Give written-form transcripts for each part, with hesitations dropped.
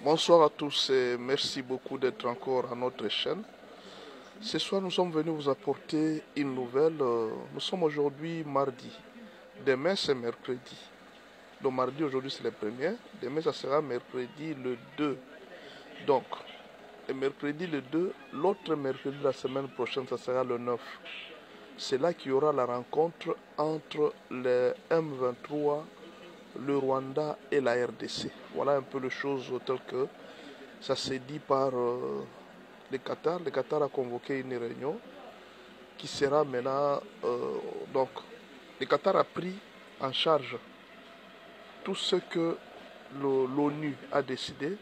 Bonsoir à tous et merci beaucoup d'être encore à notre chaîne. Ce soir, nous sommes venus vous apporter une nouvelle. Nous sommes aujourd'hui mardi. Demain, c'est mercredi. Le mardi, aujourd'hui, c'est le premier. Demain, ça sera mercredi le 2. Donc, le mercredi le 2, l'autre mercredi de la semaine prochaine, ça sera le 9. C'est là qu'il y aura la rencontre entre le M23, le Rwanda et la RDC. Voilà un peu les choses telles que ça s'est dit par le Qatar. Le Qatar a convoqué une réunion qui sera maintenant... donc, le Qatar a pris en charge tout ce que l'ONU a décidé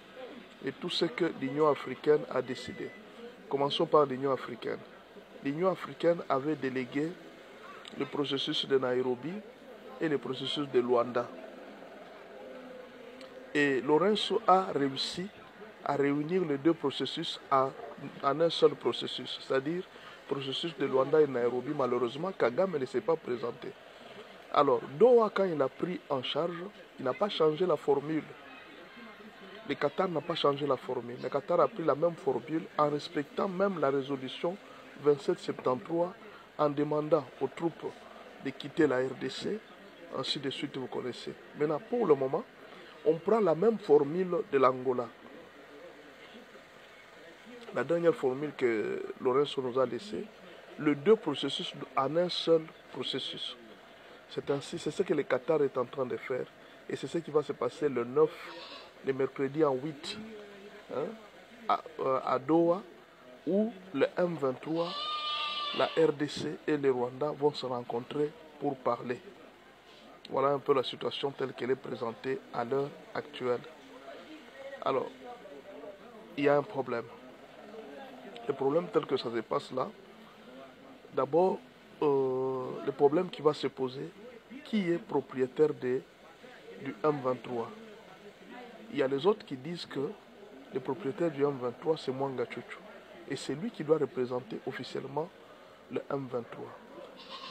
et tout ce que l'Union africaine a décidé. Commençons par l'Union africaine. L'Union africaine avait délégué le processus de Nairobi et le processus de Luanda. Et Lorenzo a réussi à réunir les deux processus en un seul processus, c'est-à-dire le processus de Luanda et Nairobi. Malheureusement, Kagame ne s'est pas présenté. Alors, Doha, quand il a pris en charge, il n'a pas changé la formule. Le Qatar n'a pas changé la formule. Le Qatar a pris la même formule en respectant même la résolution 2773 en demandant aux troupes de quitter la RDC. Ainsi de suite, vous connaissez. Maintenant, pour le moment, on prend la même formule de l'Angola. La dernière formule que Lorenzo nous a laissée, les deux processus en un seul processus. C'est ainsi, c'est ce que le Qatar est en train de faire. Et c'est ce qui va se passer le 9, le mercredi en 8, à Doha, où le M23, la RDC et le Rwanda vont se rencontrer pour parler. Voilà un peu la situation telle qu'elle est présentée à l'heure actuelle. Alors, il y a un problème. Le problème tel que ça se passe là, d'abord, le problème qui va se poser, qui est propriétaire du M23? Il y a les autres qui disent que le propriétaire du M23, c'est Mwanga Chuchu. Et c'est lui qui doit représenter officiellement le M23.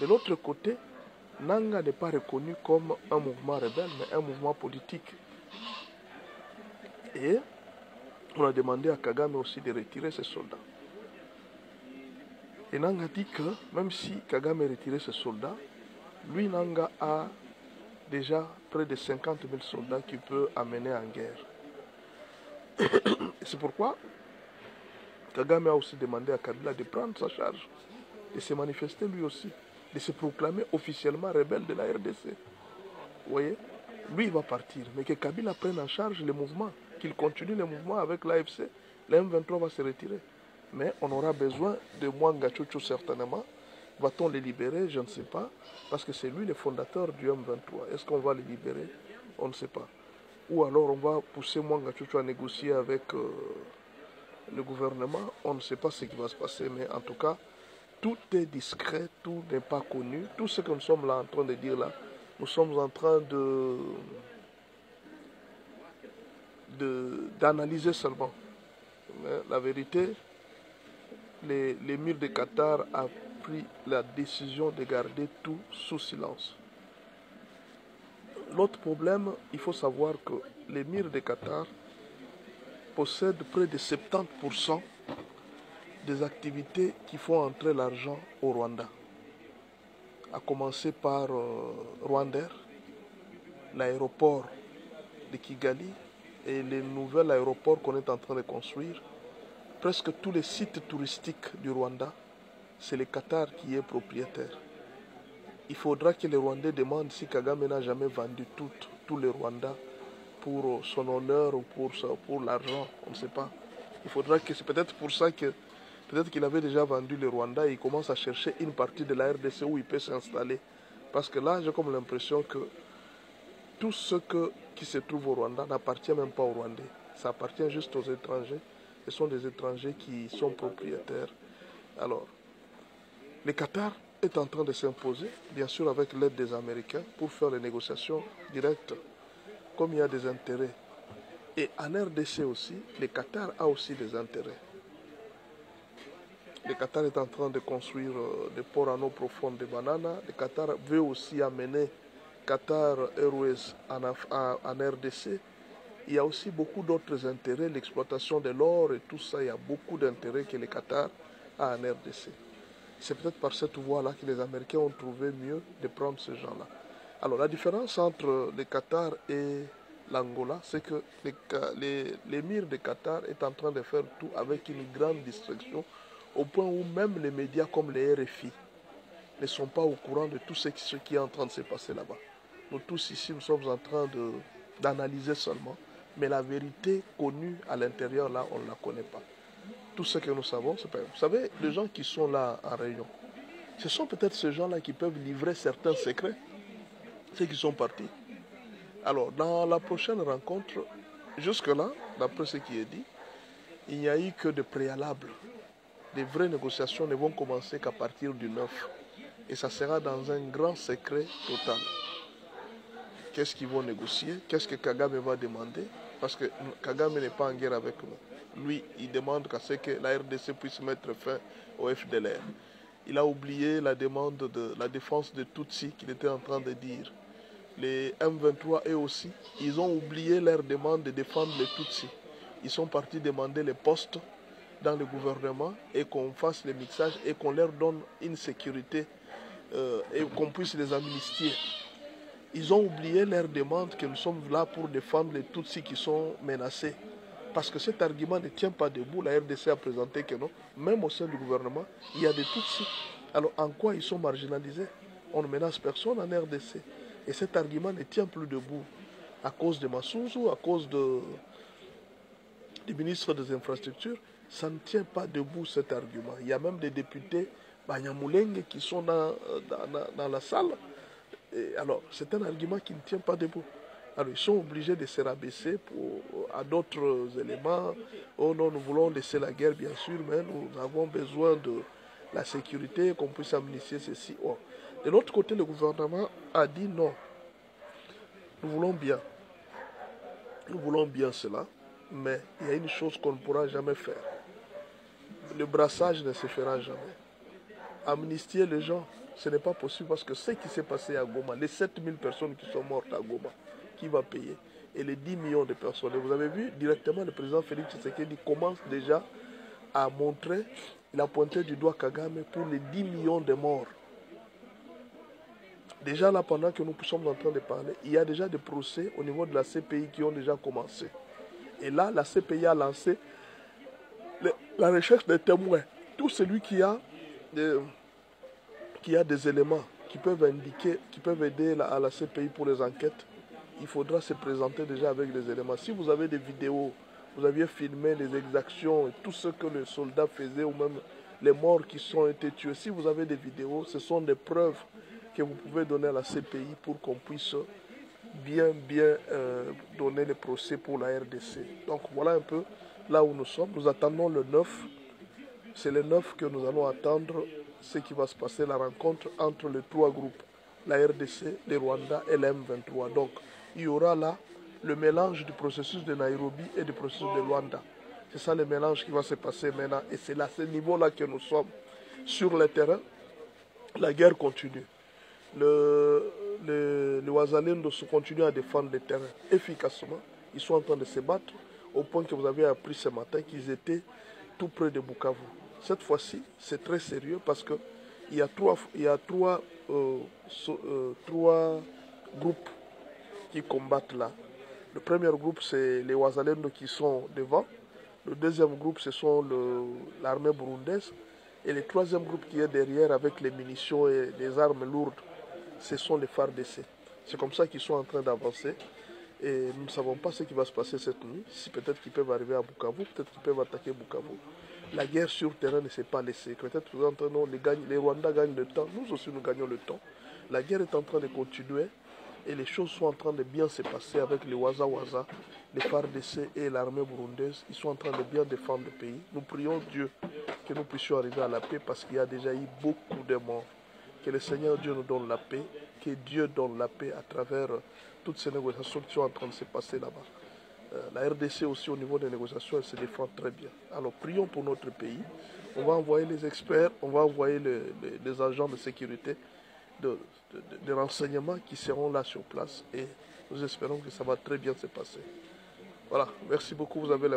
De l'autre côté, Nanga n'est pas reconnu comme un mouvement rebelle, mais un mouvement politique. Et on a demandé à Kagame aussi de retirer ses soldats. Et Nanga dit que même si Kagame a retiré ses soldats, lui, Nanga, a déjà près de 50 000 soldats qu'il peut amener en guerre. Et c'est pourquoi Kagame a aussi demandé à Kabila de prendre sa charge, de se manifester lui aussi, de se proclamer officiellement rebelle de la RDC. Vous voyez? Lui, il va partir, mais que Kabila prenne en charge le mouvement, qu'il continue le mouvement avec l'AFC, le M23 va se retirer. Mais on aura besoin de Mwanga Chuchu certainement. Va-t-on les libérer? Je ne sais pas. Parce que c'est lui le fondateur du M23. Est-ce qu'on va les libérer? On ne sait pas. Ou alors on va pousser Mwanga Chuchu à négocier avec le gouvernement. On ne sait pas ce qui va se passer. Mais en tout cas, tout est discret, tout n'est pas connu. Tout ce que nous sommes là en train de dire là, nous sommes en train d'analyser seulement. Mais la vérité, l'émir de Qatar a pris la décision de garder tout sous silence. L'autre problème, il faut savoir que l'émir de Qatar possède près de 70% des activités qui font entrer l'argent au Rwanda. À commencer par Rwandair, l'aéroport de Kigali et le nouvel aéroport qu'on est en train de construire. Presque tous les sites touristiques du Rwanda, c'est le Qatar qui est propriétaire. Il faudra que les Rwandais demandent si Kagame n'a jamais vendu tout le Rwanda pour son honneur ou pour l'argent, on ne sait pas. Il faudra que c'est peut-être pour ça que peut-être qu'il avait déjà vendu le Rwanda et il commence à chercher une partie de la RDC où il peut s'installer. Parce que là, j'ai comme l'impression que tout ce qui se trouve au Rwanda n'appartient même pas aux Rwandais. Ça appartient juste aux étrangers. Ce sont des étrangers qui sont propriétaires. Alors, le Qatar est en train de s'imposer, bien sûr avec l'aide des Américains, pour faire les négociations directes, comme il y a des intérêts. Et en RDC aussi, le Qatar a aussi des intérêts. Le Qatar est en train de construire des ports en eau profonde de Banana. Le Qatar veut aussi amener Qatar Airways en RDC. il y a aussi beaucoup d'autres intérêts, l'exploitation de l'or et tout ça, il y a beaucoup d'intérêts que le Qatar a en RDC. C'est peut-être par cette voie-là que les Américains ont trouvé mieux de prendre ces gens-là. Alors la différence entre le Qatar et l'Angola, c'est que l'émir de Qatar est en train de faire tout avec une grande distraction, au point où même les médias comme les RFI ne sont pas au courant de tout ce qui est en train de se passer là-bas. Nous tous ici, nous sommes en train d'analyser seulement, mais la vérité connue à l'intérieur, là, on ne la connaît pas. Tout ce que nous savons, c'est pas... Vous savez, les gens qui sont là en réunion, ce sont peut-être ces gens-là qui peuvent livrer certains secrets, ceux qui sont partis. Alors, dans la prochaine rencontre, jusque-là, d'après ce qui est dit, il n'y a eu que de préalables. Les vraies négociations ne vont commencer qu'à partir du 9. Et ça sera dans un grand secret total. Qu'est-ce qu'ils vont négocier? Qu'est-ce que Kagame va demander? Parce que Kagame n'est pas en guerre avec nous. Lui, il demande qu'à ce que la RDC puisse mettre fin au FDLR. Il a oublié la demande de la défense de Tutsi qu'il était en train de dire. Les M23, eux aussi, ils ont oublié leur demande de défendre les Tutsis. Ils sont partis demander les postes dans le gouvernement et qu'on fasse le mixage et qu'on leur donne une sécurité et qu'on puisse les amnistier. Ils ont oublié leur demande que nous sommes là pour défendre les Tutsis qui sont menacés. Parce que cet argument ne tient pas debout. La RDC a présenté que non, même au sein du gouvernement, il y a des Tutsis. Alors en quoi ils sont marginalisés? On ne menace personne en RDC. Et cet argument ne tient plus debout à cause de Massouzou, à cause du ministre des Infrastructures. Ça ne tient pas debout cet argument. Il y a même des députés Banyamulenge qui sont dans la salle. Et alors, c'est un argument qui ne tient pas debout. Alors, ils sont obligés de se rabaisser à d'autres éléments. Oh non, nous voulons laisser la guerre, bien sûr, mais nous avons besoin de la sécurité, qu'on puisse amnistier ceci. Oh. De l'autre côté, le gouvernement a dit non. Nous voulons bien. Nous voulons bien cela, mais il y a une chose qu'on ne pourra jamais faire. Le brassage ne se fera jamais. Amnistier les gens, ce n'est pas possible parce que ce qui s'est passé à Goma, les 7000 personnes qui sont mortes à Goma, qui va payer? Et les 10 millions de personnes. Et vous avez vu directement le président Félix Tshisekedi commence déjà à montrer, il a pointé du doigt Kagame pour les 10 millions de morts. Déjà là, pendant que nous sommes en train de parler, il y a déjà des procès au niveau de la CPI qui ont déjà commencé. Et là, la CPI a lancé la recherche des témoins. Tout celui qui a des éléments qui peuvent indiquer, qui peuvent aider à la CPI pour les enquêtes, il faudra se présenter déjà avec des éléments. Si vous avez des vidéos, vous aviez filmé les exactions et tout ce que les soldats faisaient ou même les morts qui ont été tués, si vous avez des vidéos, ce sont des preuves que vous pouvez donner à la CPI pour qu'on puisse bien donner les procès pour la RDC. Donc voilà un peu là où nous sommes. Nous attendons le 9. C'est le 9 que nous allons attendre ce qui va se passer, la rencontre entre les trois groupes, la RDC, le Rwanda et la M23. Donc il y aura là le mélange du processus de Nairobi et du processus de Rwanda. C'est ça le mélange qui va se passer maintenant. Et c'est à ce niveau-là que nous sommes. Sur le terrain, la guerre continue. Les Ouazalendo continuent à défendre le terrain efficacement. Ils sont en train de se battre au point que vous avez appris ce matin qu'ils étaient tout près de Bukavu. Cette fois-ci, c'est très sérieux parce qu'il y a trois groupes qui combattent là. Le premier groupe, c'est les Ouazalendo qui sont devant. Le deuxième groupe, ce sont l'armée burundaise. Et le troisième groupe qui est derrière avec les munitions et les armes lourdes, ce sont les FARDC. C'est comme ça qu'ils sont en train d'avancer. Et nous ne savons pas ce qui va se passer cette nuit. Si peut-être qu'ils peuvent arriver à Bukavu, peut-être qu'ils peuvent attaquer Bukavu. La guerre sur terrain ne s'est pas laissée. Peut-être que les Rwandais gagnent le temps. Nous aussi, nous gagnons le temps. La guerre est en train de continuer. Et les choses sont en train de bien se passer avec les Waza, les FARDC et l'armée burundaise. Ils sont en train de bien défendre le pays. Nous prions Dieu que nous puissions arriver à la paix parce qu'il y a déjà eu beaucoup de morts. Que le Seigneur Dieu nous donne la paix. Que Dieu donne la paix à travers toutes ces négociations qui sont en train de se passer là-bas. La RDC aussi au niveau des négociations, elle se défend très bien. Alors prions pour notre pays. On va envoyer les experts, on va envoyer les agents de sécurité, de renseignement qui seront là sur place et nous espérons que ça va très bien se passer. Voilà, merci beaucoup, vous avez l'information.